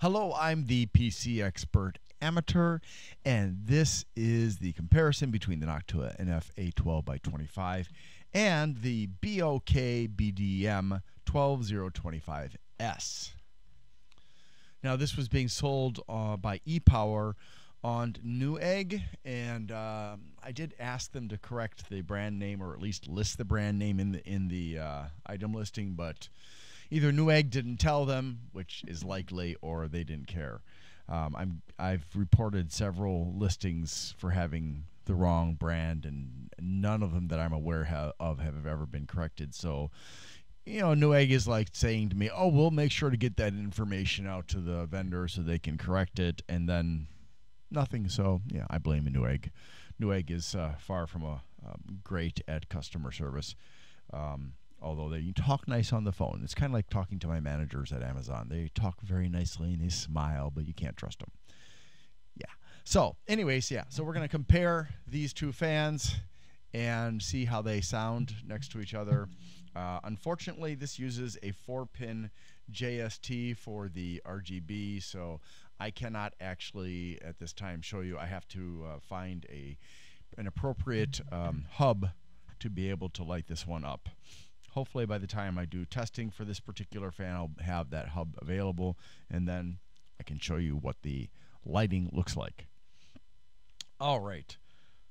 Hello, I'm the PC Expert Amateur, and this is the comparison between the Noctua NF812x25 and the BOK BDM12025S. Now, this was being sold by ePower on Newegg, and I did ask them to correct the brand name, or at least list the brand name in the item listing, but either Newegg didn't tell them, which is likely, or they didn't care. I've reported several listings for having the wrong brand, and none of them that I'm aware of have ever been corrected. So, you know, Newegg is like saying to me, "Oh, we'll make sure to get that information out to the vendor so they can correct it," and then nothing. So, yeah, I blame Newegg. Newegg is far from great at customer service. Although they talk nice on the phone. It's kind of like talking to my managers at Amazon. They talk very nicely and they smile, but you can't trust them. Yeah. So anyways, yeah. So we're going to compare these two fans and see how they sound next to each other. Unfortunately, this uses a 4-pin JST for the RGB, so I cannot actually at this time show you. I have to find an appropriate hub to be able to light this one up. Hopefully by the time I do testing for this particular fan, I'll have that hub available, and then I can show you what the lighting looks like. All right.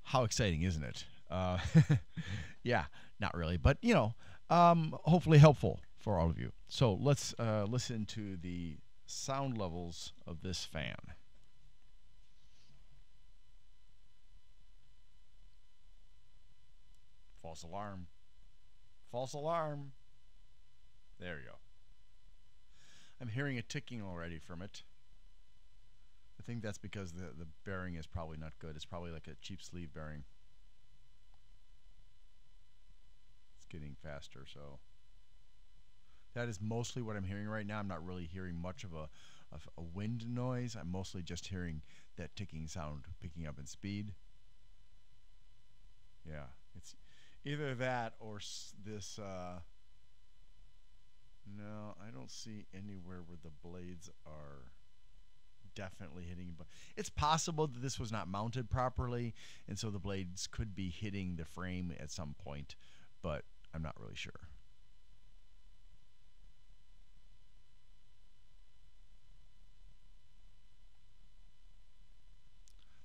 How exciting, isn't it? Yeah, not really, but, you know, hopefully helpful for all of you. So let's listen to the sound levels of this fan. False alarm. False alarm. There you go. I'm hearing a ticking already from it. I think that's because the bearing is probably not good. It's probably like a cheap sleeve bearing. It's getting faster, so that is mostly what I'm hearing right now. I'm not really hearing much of a wind noise. I'm mostly just hearing that ticking sound picking up in speed. Yeah, it's either that or this. No, I don't see anywhere where the blades are definitely hitting. But it's possible that this was not mounted properly, and so the blades could be hitting the frame at some point, but I'm not really sure.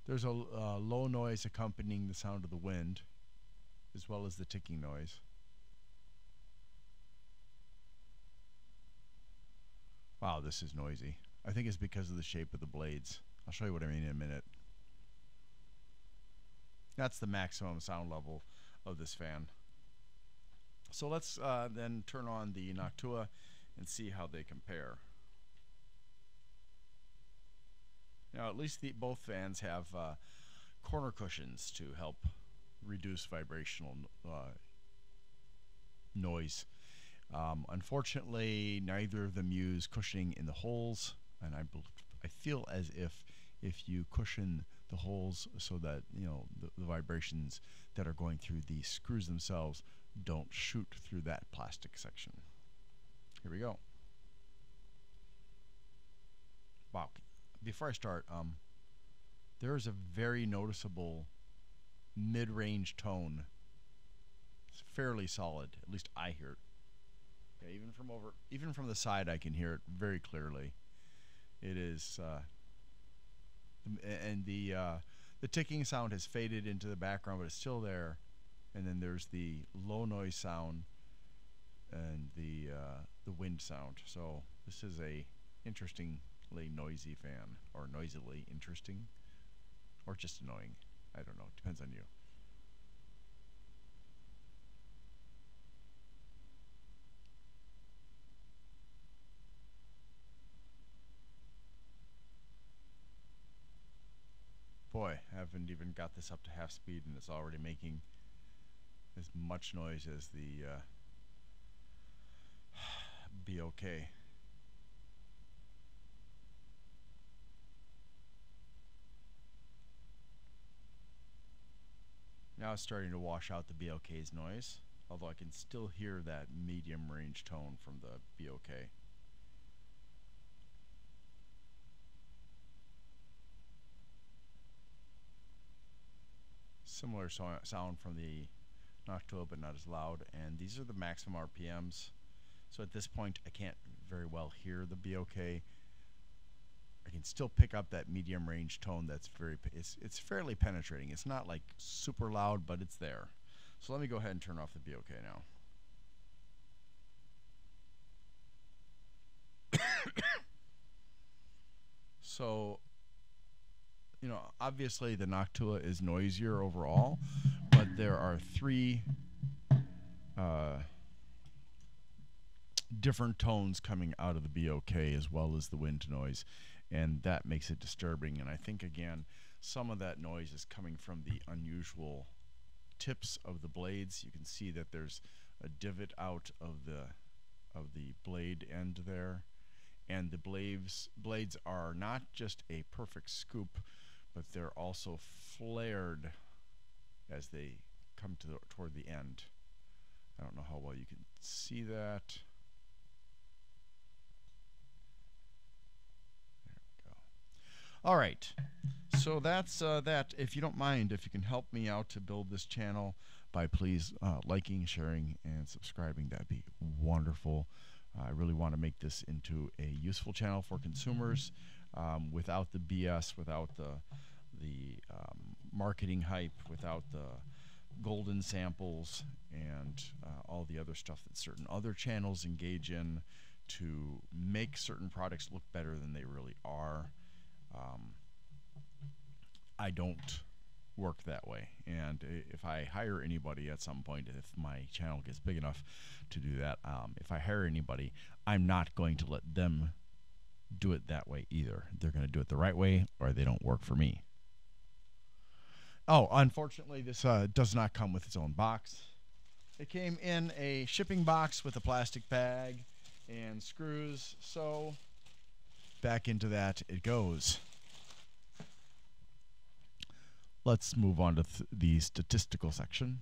There's a low noise accompanying the sound of the wind, as well as the ticking noise. Wow, this is noisy. I think it's because of the shape of the blades. I'll show you what I mean in a minute. That's the maximum sound level of this fan. So let's then turn on the Noctua and see how they compare. Now, at least both fans have corner cushions to help reduce vibrational noise. Unfortunately, neither of them use cushioning in the holes, and I feel as if you cushion the holes so that, you know, the vibrations that are going through the screws themselves don't shoot through that plastic section. Here we go. Wow. Before I start, there is a very noticeable mid-range tone. It's fairly solid. At least I hear it. Okay, even from the side, I can hear it very clearly. It is, and the ticking sound has faded into the background, but it's still there. And then there's the low noise sound and the wind sound. So this is a interestingly noisy fan, or noisily interesting, or just annoying. I don't know. It depends on you. Boy, I haven't even got this up to half speed, and it's already making as much noise as the BOK. Now it's starting to wash out the BOK's noise, although I can still hear that medium range tone from the BOK. Similar sound from the Noctua, but not as loud. And these are the maximum RPMs. So at this point, I can't very well hear the BOK. I can still pick up that medium range tone that's it's fairly penetrating. It's not like super loud, but it's there. So let me go ahead and turn off the BOK now. So, you know, obviously the Noctua is noisier overall, but there are three different tones coming out of the BOK as well as the wind noise, and that makes it disturbing. And I think, again, some of that noise is coming from the unusual tips of the blades. You can see that there's a divot out of the blade end there, and the blades are not just a perfect scoop, but they're also flared as they come toward the end. I don't know how well you can see that. There we go. All right, so that's that. If you don't mind, if you can help me out to build this channel by please liking, sharing, and subscribing, that'd be wonderful. I really want to make this into a useful channel for consumers, without the BS, without the marketing hype, without the golden samples, and all the other stuff that certain other channels engage in to make certain products look better than they really are. I don't work that way, and if I hire anybody at some point, if my channel gets big enough to do that, if I hire anybody, I'm not going to let them do it that way either. They're going to do it the right way, or they don't work for me. Oh, unfortunately, this does not come with its own box. It came in a shipping box with a plastic bag and screws, so back into that it goes. Let's move on to the statistical section,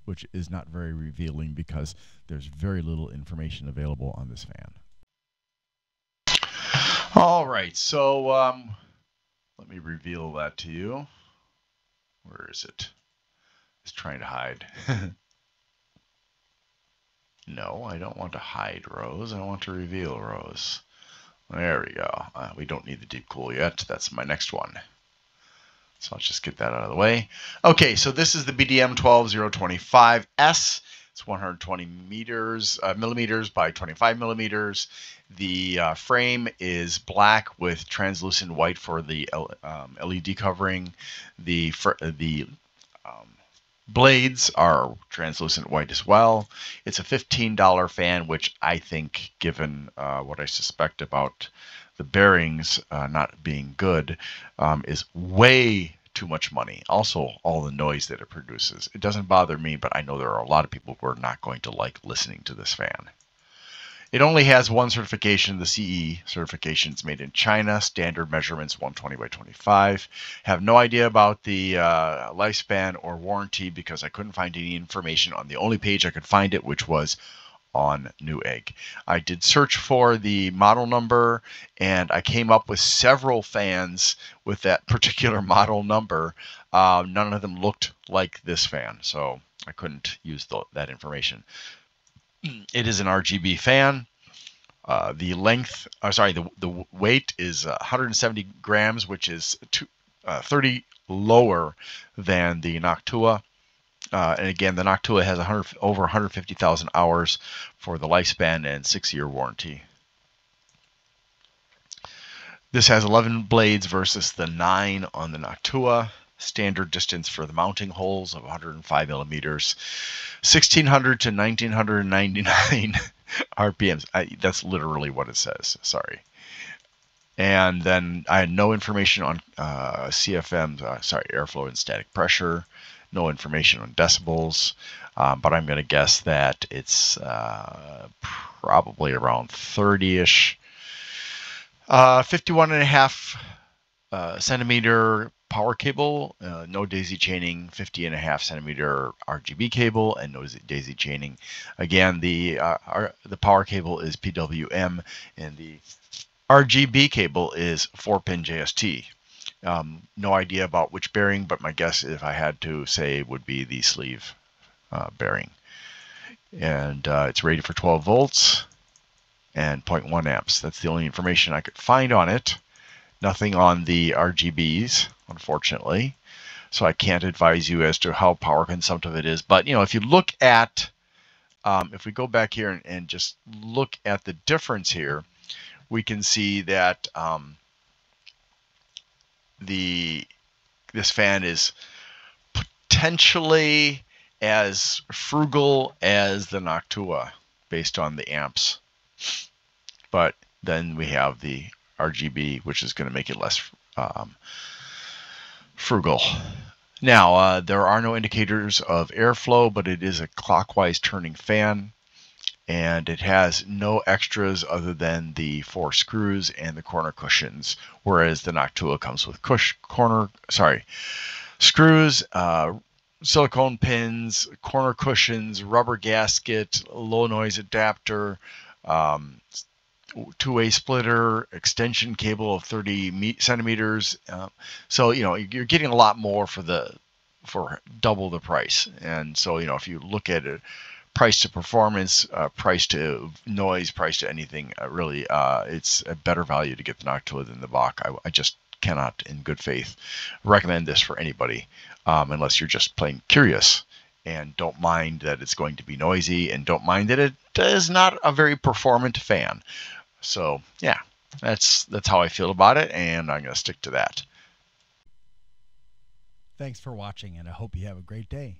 which is not very revealing because there's very little information available on this fan. All right, so let me reveal that to you. Where is it? It's trying to hide. No, I don't want to hide rows. I want to reveal rows. There we go. We don't need the deep cool yet. That's my next one. So I'll just get that out of the way. Okay, so this is the BDM12025S. It's 120 millimeters by 25 millimeters. The frame is black with translucent white for the LED covering. The blades are translucent white as well. It's a $15 fan, which I think, given what I suspect about the bearings not being good, is way too much money. Also, all the noise that it produces. It doesn't bother me, but I know there are a lot of people who are not going to like listening to this fan. It only has one certification, the CE certification. It's made in China, standard measurements 120 by 25. Have no idea about the lifespan or warranty because I couldn't find any information on the only page I could find it, which was on Newegg. I did search for the model number, and I came up with several fans with that particular model number. None of them looked like this fan, so I couldn't use that information. It is an RGB fan. The length, the weight is 170 grams, which is 30 lower than the Noctua. And again, the Noctua has over 150,000 hours for the lifespan and 6-year warranty. This has 11 blades versus the 9 on the Noctua. Standard distance for the mounting holes of 105 millimeters, 1600 to 1999 RPMs. That's literally what it says. Sorry. And then I had no information on CFMs, airflow and static pressure. No information on decibels, but I'm going to guess that it's probably around 30-ish. 51.5 centimeter power cable, no daisy chaining, 50.5 centimeter RGB cable, and no daisy chaining. Again, the power cable is PWM, and the RGB cable is 4-pin JST. No idea about which bearing, but my guess, if I had to say, would be the sleeve bearing. And it's rated for 12 volts and 0.1 amps. That's the only information I could find on it. Nothing on the RGBs, unfortunately. So I can't advise you as to how power consumptive it is. But, if you look at, if we go back here and just look at the difference here, we can see that this fan is potentially as frugal as the Noctua based on the amps. But then we have the RGB, which is going to make it less frugal. Now, there are no indicators of airflow, but it is a clockwise turning fan, and it has no extras other than the 4 screws and the corner cushions, whereas the Noctua comes with screws, silicone pins, corner cushions, rubber gasket, low noise adapter, two-way splitter, extension cable of 30 centimeters. So you're getting a lot more for double the price. And so if you look at it, price to performance, price to noise, price to anything, really, it's a better value to get the Noctua than the BOK. I just cannot, in good faith, recommend this for anybody, unless you're just plain curious and don't mind that it's going to be noisy and don't mind that it is not a very performant fan. So yeah, that's how I feel about it, and I'm going to stick to that. Thanks for watching, and I hope you have a great day.